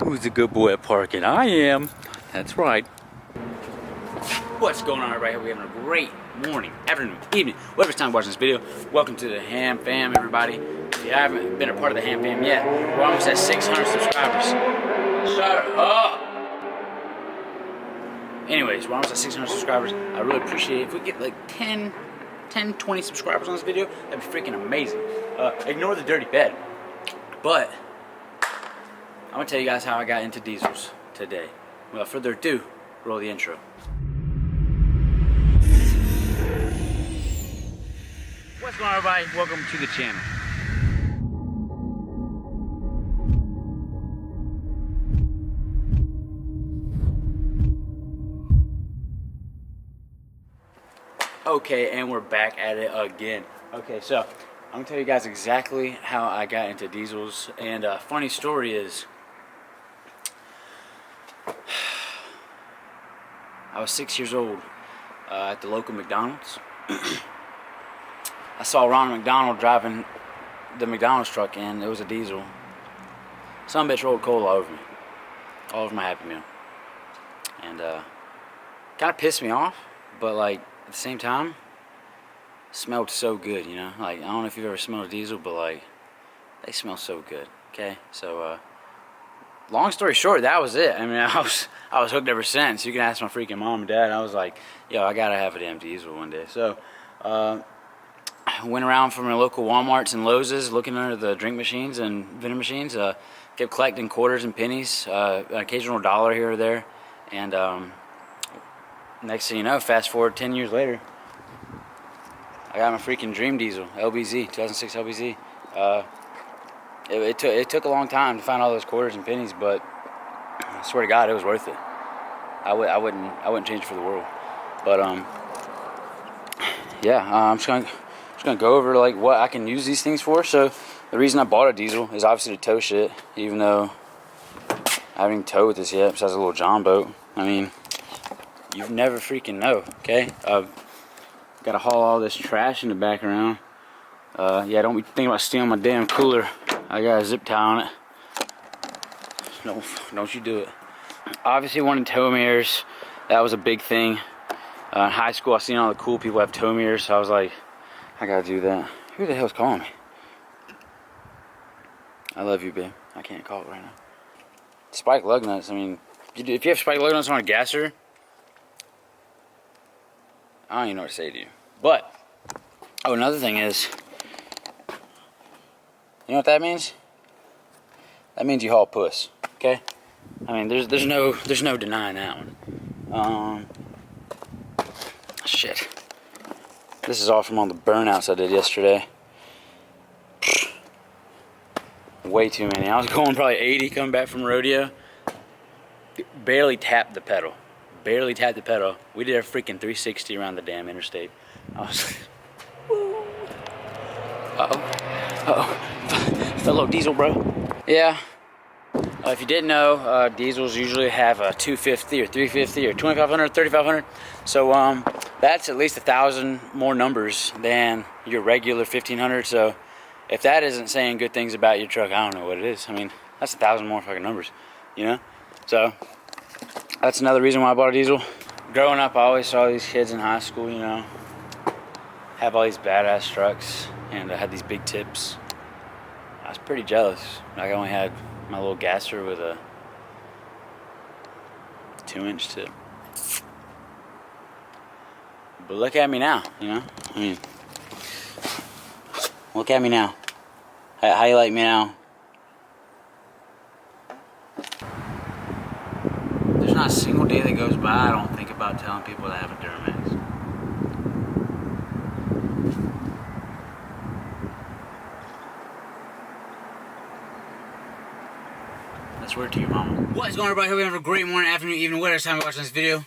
Who's a good boy at parking? I am. That's right. What's going on, everybody? We're having a great morning, afternoon, evening, whatever time you're watching this video. Welcome to the Ham Fam, everybody. If you haven't been a part of the Ham Fam yet, we're almost at 600 subscribers. Shut up! Anyways, we're almost at 600 subscribers. I really appreciate it. If we get like 10, 20 subscribers on this video, that'd be freaking amazing. Ignore the dirty bed. But I'm gonna tell you guys how I got into diesels today. Without further ado, roll the intro. What's going on, everybody? Welcome to the channel. Okay, and we're back at it again. Okay, so I'm gonna tell you guys exactly how I got into diesels. And a funny story is, I was 6 years old at the local McDonald's. I saw Ronald McDonald driving the McDonald's truck, and it was a diesel. Some bitch rolled coal all over me, all over my Happy Meal, and kind of pissed me off. But like at the same time, it smelled so good, you know. Like I don't know if you've ever smelled a diesel, but like they smell so good. Okay, so long story short, that was it. I mean, I was hooked ever since. You can ask my freaking mom and dad. I was like, yo, I gotta have a damn diesel one day. So I went around from the local Walmarts and Lowe's looking under the drink machines and vending machines. Kept collecting quarters and pennies, an occasional dollar here or there. And next thing you know, fast forward 10 years later, I got my freaking dream diesel, LBZ, 2006 LBZ. It took a long time to find all those quarters and pennies, but I swear to God, it was worth it. I wouldn't change it for the world. But yeah, I'm just gonna go over like what I can use these things for. So the reason I bought a diesel is obviously to tow shit, even though I haven't even towed this yet besides a little John boat. I mean, you never freaking know. Okay, gotta haul all this trash in the background. Yeah, don't be thinking about stealing my damn cooler. I got a zip tie on it. No, don't you do it. Obviously wanted tow mirrors. That was a big thing. In high school, I seen all the cool people have tow mirrors, so I was like, I gotta do that. Who the hell's calling me? I love you, babe. I can't call it right now. Spike lug nuts. I mean, if you have spike lug nuts on a gasser, I don't even know what to say to you. But oh, another thing is, you know what that means? That means you haul puss. Okay. I mean, there's no denying that one. Shit. This is all from all the burnouts I did yesterday. Way too many. I was going probably 80 coming back from rodeo. Barely tapped the pedal. Barely tapped the pedal. We did a freaking 360 around the damn interstate. I was like, woo. Fellow diesel bro. Yeah. If you didn't know, diesels usually have a 250 or 350 or 2500, 3500. So that's at least 1,000 more numbers than your regular 1500. So if that isn't saying good things about your truck, I don't know what it is. I mean, that's 1,000 more fucking numbers, you know? So that's another reason why I bought a diesel. Growing up, I always saw these kids in high school, you know, have all these badass trucks, and I had these big tips. I was pretty jealous. Like I only had my little gasser with a 2-inch tip. But look at me now, you know? I mean, look at me now. How you like me now? There's not a single day that goes by I don't think about telling people that I have a DURAMAX. That's word to your mama. What is going on, everybody? Hope you have a great morning, afternoon, evening, whatever time you're watching this video.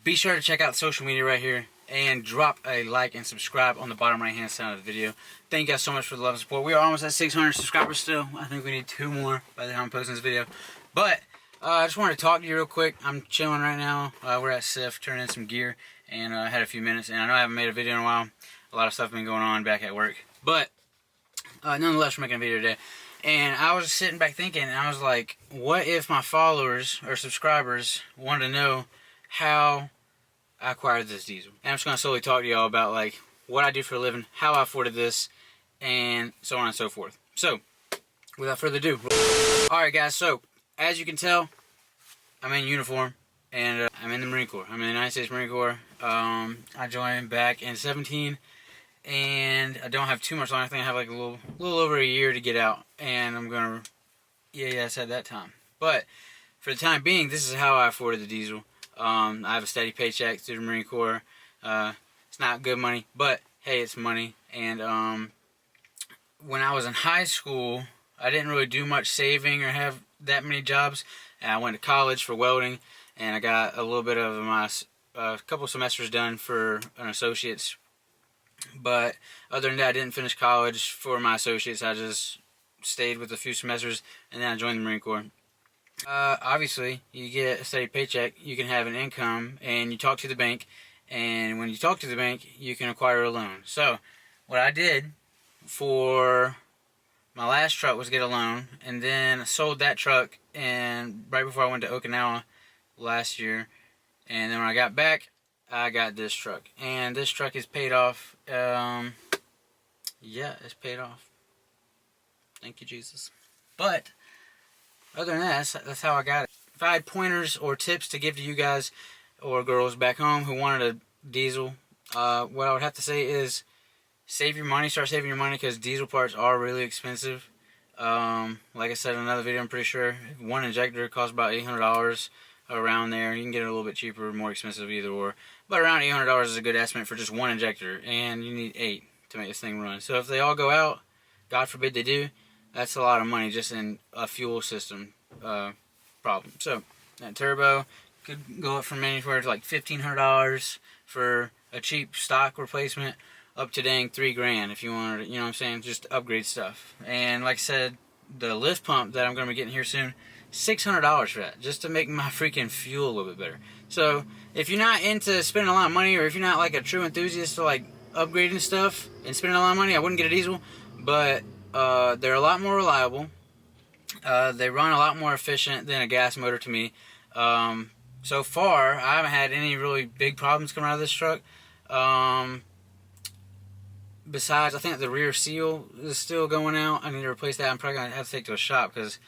Be sure to check out social media right here and drop a like and subscribe on the bottom right hand side of the video. Thank you guys so much for the love and support. We are almost at 600 subscribers still. I think we need 2 more by the time I'm posting this video. But I just wanted to talk to you real quick. I'm chilling right now. We're at SIF, turning in some gear, and I had a few minutes. And I know I haven't made a video in a while. A lot of stuff been going on back at work. But nonetheless, we're making a video today. And I was sitting back thinking, and I was like, what if my followers or subscribers wanted to know how I acquired this diesel? And I'm just going to slowly talk to y'all about like what I do for a living, how I afforded this, and so on and so forth. So, without further ado, alright guys, so as you can tell, I'm in uniform, and I'm in the Marine Corps. I'm in the United States Marine Corps. I joined back in 17, and I don't have too much long. I think I have like a little over a year to get out, and I'm gonna, yeah, I said that time. But for the time being, this is how I afforded the diesel. I have a steady paycheck through the Marine Corps. It's not good money, but hey, it's money. And when I was in high school, I didn't really do much saving or have that many jobs. And I went to college for welding, and I got a little bit of my couple semesters done for an associate's. But other than that, I didn't finish college for my associates. I just stayed with a few semesters, and then I joined the Marine Corps. Obviously, you get a steady paycheck, you can have an income, and you talk to the bank, and when you talk to the bank, you can acquire a loan. So, what I did for my last truck was get a loan, and then I sold that truck and right before I went to Okinawa last year, and then when I got back, I got this truck, and this truck is paid off. Yeah, it's paid off. Thank you, Jesus. But other than that, that's how I got it. If I had pointers or tips to give to you guys or girls back home who wanted a diesel, what I would have to say is save your money. Start saving your money, because diesel parts are really expensive. Like I said in another video, I'm pretty sure one injector costs about $800 around there. You can get it a little bit cheaper, more expensive, either or. But around $800 is a good estimate for just one injector, and you need 8 to make this thing run. So if they all go out, God forbid they do, that's a lot of money just in a fuel system problem. So that turbo could go up from anywhere to like $1,500 for a cheap stock replacement, up to dang $3,000 if you wanted to, you know what I'm saying, just upgrade stuff. And like I said, the lift pump that I'm going to be getting here soon, $600 for that, just to make my freaking fuel a little bit better. So if you're not into spending a lot of money, or if you're not like a true enthusiast to like upgrading stuff and spending a lot of money, I wouldn't get a diesel. But they're a lot more reliable. They run a lot more efficient than a gas motor to me. So far, I haven't had any really big problems coming out of this truck. Besides, I think the rear seal is still going out. I need to replace that. I'm probably going to have to take it to a shop, because,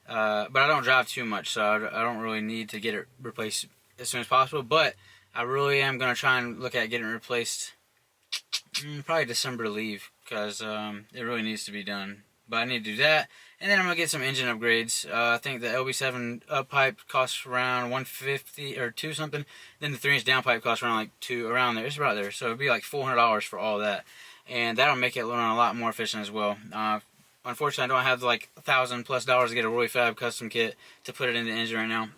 but I don't drive too much, so I don't really need to get it replaced as soon as possible. But I really am going to try and look at getting it replaced probably December to leave, because it really needs to be done. But I need to do that, and then I'm going to get some engine upgrades. I think the LB7 up pipe costs around $150 or $2 something. Then the 3-inch down pipe costs around like $2, around there. It's about there, so it'd be like $400 for all that. And that'll make it run a lot more efficient as well. Unfortunately, I don't have like $1,000+ to get a really fab custom kit to put it in the engine right now.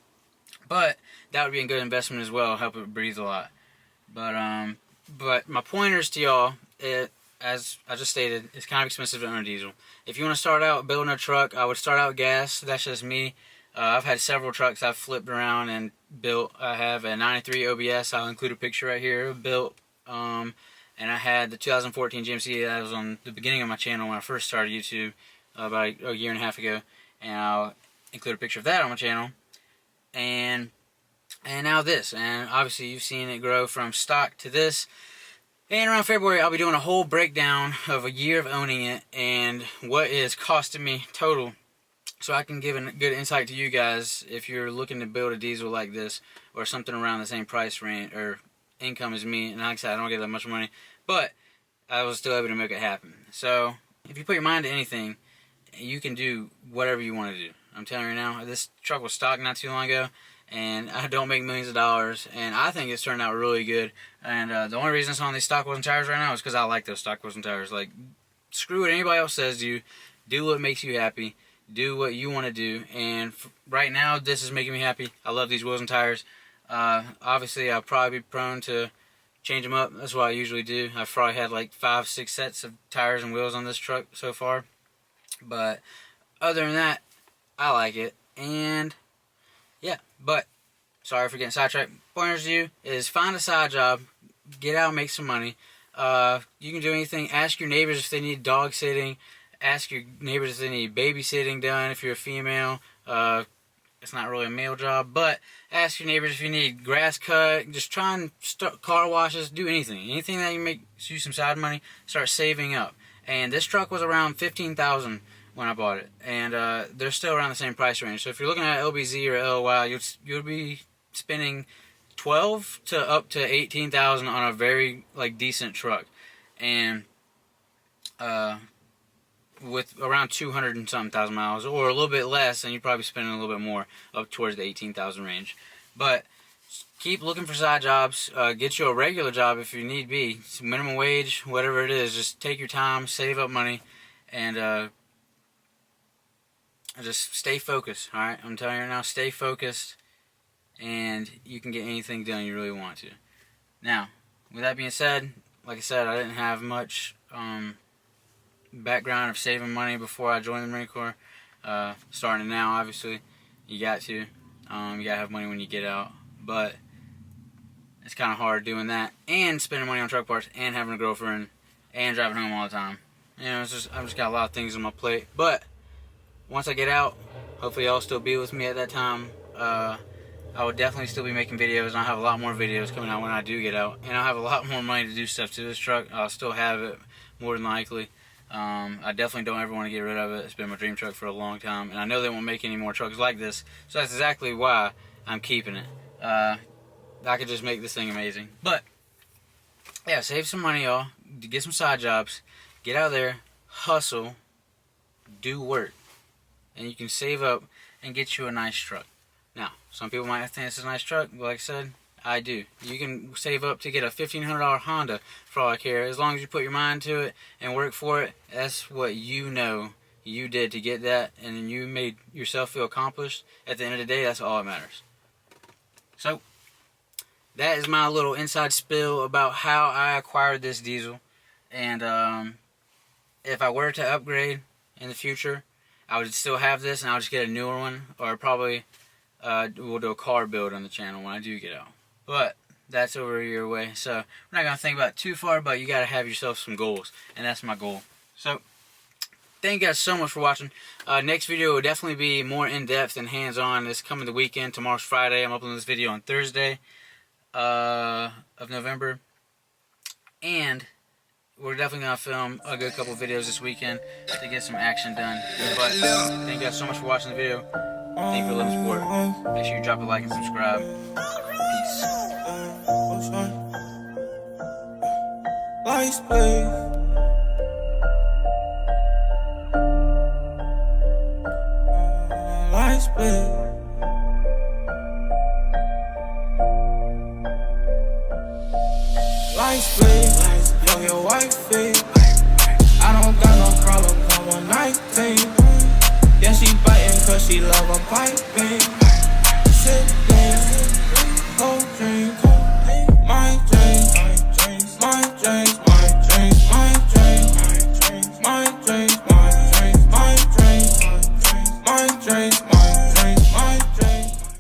But that would be a good investment as well, help it breathe a lot. But my pointers to y'all, as I just stated, it's kind of expensive to own a diesel. If you want to start out building a truck, I would start out gas. That's just me. I've had several trucks I've flipped around and built. I have a 93 OBS. I'll include a picture right here, built. And I had the 2014 GMC that was on the beginning of my channel when I first started YouTube about a year and a half ago. And I'll include a picture of that on my channel. And now this. And obviously you've seen it grow from stock to this. And around February I'll be doing a whole breakdown of a year of owning it and what it is costing me total. So I can give a good insight to you guys if you're looking to build a diesel like this, or something around the same price range or income as me. And like I said, I don't get that much money, but I was still able to make it happen. So if you put your mind to anything, you can do whatever you want to do. I'm telling you now, this truck was stock not too long ago, and I don't make millions of dollars, and I think it's turned out really good. And the only reason it's on these stock wheels tires right now is because I like those stock wheels tires. Like, screw what anybody else says to you. Do what makes you happy. Do what you want to do. And right now, this is making me happy. I love these wheels and tires. Obviously, I'll probably be prone to change them up. That's what I usually do. I've probably had like 5-6 sets of tires and wheels on this truck so far. But other than that, I like it. And yeah, but sorry for getting sidetracked. Pointers to you is find a side job, get out and make some money. You can do anything. Ask your neighbors if they need dog sitting. Ask your neighbors if there's any babysitting done if you're a female. It's not really a male job, but ask your neighbors if you need grass cut. Just try and start car washes. Do anything that you make you some side money. Start saving up. And this truck was around $15,000 when I bought it, and they're still around the same price range. So if you're looking at LBZ or LY, you'll be spending $12,000 to up to $18,000 on a very decent truck, and with around 200 and something thousand miles, or a little bit less, and you're probably spending a little bit more, up towards the 18,000 range. But keep looking for side jobs. Get you a regular job if you need be. It's minimum wage, whatever it is. Just take your time, save up money, and just stay focused. All right, I'm telling you right now, stay focused, and you can get anything done you really want to. Now, with that being said, like I said, I didn't have much background of saving money before I joined the Marine Corps. Starting now, obviously, you got to. You gotta have money when you get out, but it's kind of hard doing that and spending money on truck parts and having a girlfriend and driving home all the time. You know, I've just got a lot of things on my plate. But once I get out, hopefully y'all still be with me at that time. I will definitely still be making videos, and I'll have a lot more videos coming out when I do get out, and I'll have a lot more money to do stuff to this truck. I'll still have it more than likely. I definitely don't ever want to get rid of it. It's been my dream truck for a long time, and I know they won't make any more trucks like this, so that's exactly why I'm keeping it. I could just make this thing amazing. But yeah, save some money, y'all. Get some side jobs. Get out there, hustle, do work, and you can save up and get you a nice truck. Now, some people might think this is a nice truck, but like I said, I do. You can save up to get a $1,500 Honda for all I care. As long as you put your mind to it and work for it, that's what you know you did to get that, and you made yourself feel accomplished. At the end of the day, that's all that matters. So, that is my little inside spill about how I acquired this diesel. And if I were to upgrade in the future, I would still have this, and I would just get a newer one, or probably we'll do a car build on the channel when I do get out. But that's over a year away, so we're not going to think about it too far, but you got to have yourself some goals, and that's my goal. So, thank you guys so much for watching. Next video will definitely be more in-depth and hands-on. This coming the weekend. Tomorrow's Friday. I'm uploading this video on Thursday of November. And we're definitely going to film a good couple videos this weekend to get some action done. But thank you guys so much for watching the video. Thank you for loving support. Make sure you drop a like and subscribe. Peace. Lights play. Lights play.